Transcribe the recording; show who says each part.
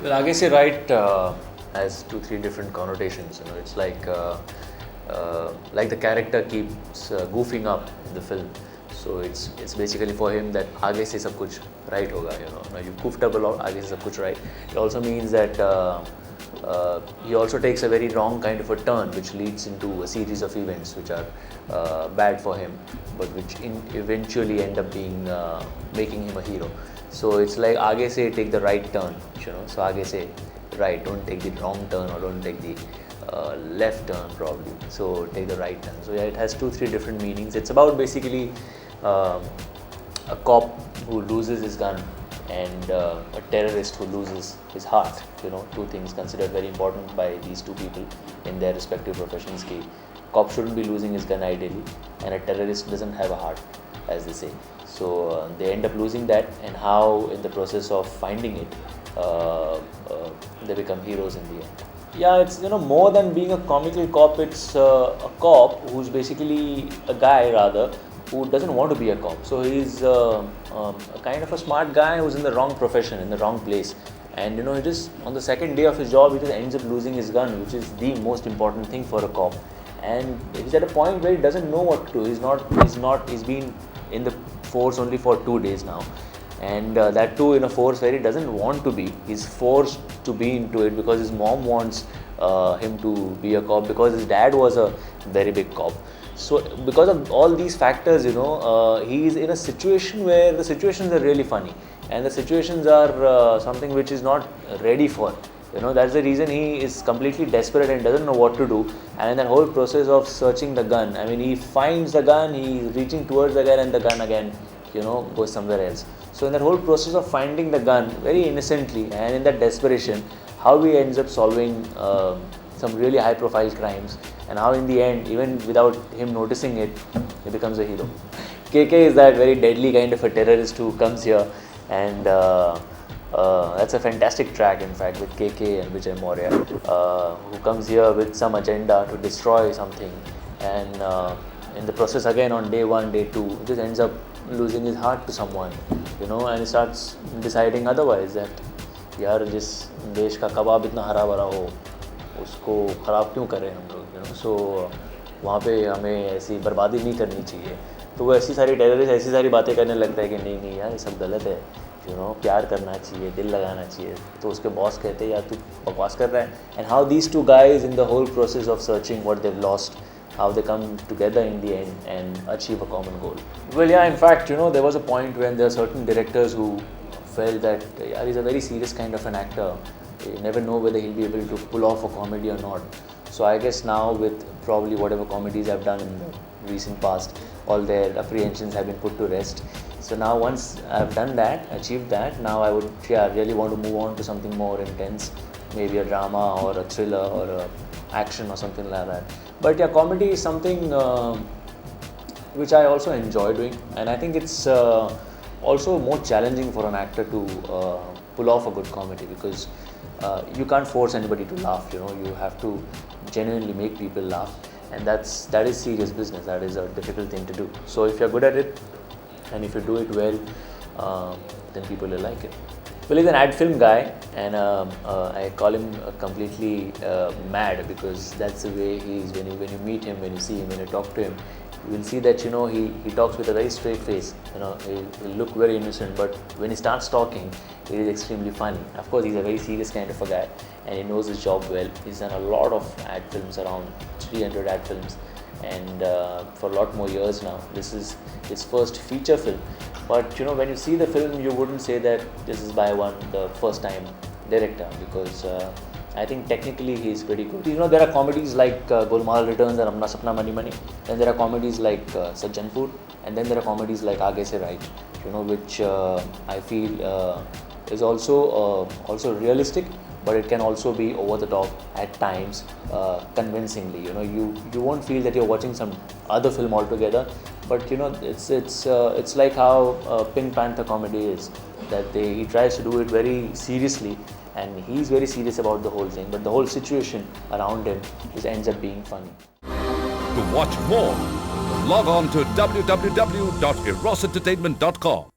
Speaker 1: Well, आगे से right has 2-3 different connotations. You know, it's like the character keeps goofing up in the film. So it's basically for him that आगे से सब कुछ right होगा. You know, now you goofed up a lot. आगे से सब कुछ right. It also means that he also takes a very wrong kind of a turn, which leads into a series of events which are bad for him, but which eventually end up being making him a hero. So it's like आगे से take the right turn, you know. So आगे से right, don't take the wrong turn or don't take the left turn probably. So take the right turn. So yeah, it has 2-3 different meanings. It's about basically a cop who loses his gun and a terrorist who loses his heart. You know, two things considered very important by these two people in their respective professions. Ki cop shouldn't be losing his gun ideally, and a terrorist doesn't have a heart, as they say. So they end up losing that, and how in the process of finding it, they become heroes in the end. Yeah, it's, you know, more than being a comical cop, it's a cop who's basically a guy rather who doesn't want to be a cop. So he's a kind of a smart guy who's in the wrong profession, in the wrong place. And you know, he just on the second day of his job, he just ends up losing his gun, which is the most important thing for a cop. And he's at a point where he doesn't know what to do. He's been in the force only for 2 days now. And that too in a force where he doesn't want to be. He's forced to be into it because his mom wants him to be a cop, because his dad was a very big cop. So because of all these factors, you know, he is in a situation where the situations are really funny, and the situations are something which is not ready for. You know, that's the reason he is completely desperate and doesn't know what to do. And in that whole process of searching the gun, I mean, he finds the gun, he's reaching towards the gun, and the gun again, you know, goes somewhere else. So in that whole process of finding the gun very innocently and in that desperation, how he ends up solving some really high profile crimes, and how in the end, even without him noticing it, he becomes a hero. KK is that very deadly kind of a terrorist who comes here, and that's a fantastic track in fact with KK and Vijay Maurya, who comes here with some agenda to destroy something, and in the process again on day 1, day 2, just ends up losing his heart to someone, you know, and he starts deciding otherwise, that यार जिस देश का कबाब इतना हरा भरा हो उसको ख़राब क्यों करें हम लोग, you know. So वहाँ पे हमें ऐसी बर्बादी नहीं करनी चाहिए. तो वो ऐसी सारी टेररिस्ट ऐसी सारी बातें करने लगता है कि नहीं नहीं यार ये सब गलत है, यू नो, प्यार करना चाहिए, दिल लगाना चाहिए. तो उसके बॉस कहते हैं यार तू बकवास कर रहा है. And how these two guys in the whole process of searching what they've lost, how they come together in the end and achieve a common goal. Well, yeah, in fact, you know, there was a point when there are certain directors who felt that yeah, he's a very serious kind of an actor. You never know whether he'll be able to pull off a comedy or not. So I guess now with probably whatever comedies I've done in the recent past, all their apprehensions have been put to rest. So now once I've done that, achieved that, now I would really want to move on to something more intense, maybe a drama or a thriller or a action or something like that. But yeah, comedy is something which I also enjoy doing, and I think it's also more challenging for an actor to pull off a good comedy, because you can't force anybody to laugh. You know, you have to genuinely make people laugh, and that is serious business. That is a difficult thing to do. So if you're good at it, and if you do it well, then people will like it. Well, he's an ad film guy, and I call him completely mad, because that's the way he is. When you meet him, when you see him, when you talk to him, you will see that, you know, he talks with a very straight face. You know, he'll look very innocent, but when he starts talking, it is extremely funny. Of course, he's a very serious kind of a guy, and he knows his job well. He's done a lot of ad films, around 300 ad films, and for a lot more years now. This is his first feature film. But you know, when you see the film, you wouldn't say that this is by the first time director, because I think technically he's pretty good. You know, there are comedies like Golmaal Returns and Apna Sapna Mani Mani. Then there are comedies like Sajjanpur, and then there are comedies like Aage Se Right, you know, which I feel is also realistic, but it can also be over the top at times, convincingly. You know, you won't feel that you're watching some other film altogether. But you know, it's like how Pink Panther comedy is, that he tries to do it very seriously, and he's very serious about the whole thing, but the whole situation around him just ends up being funny.
Speaker 2: To watch more, log on to www.erosentertainment.com.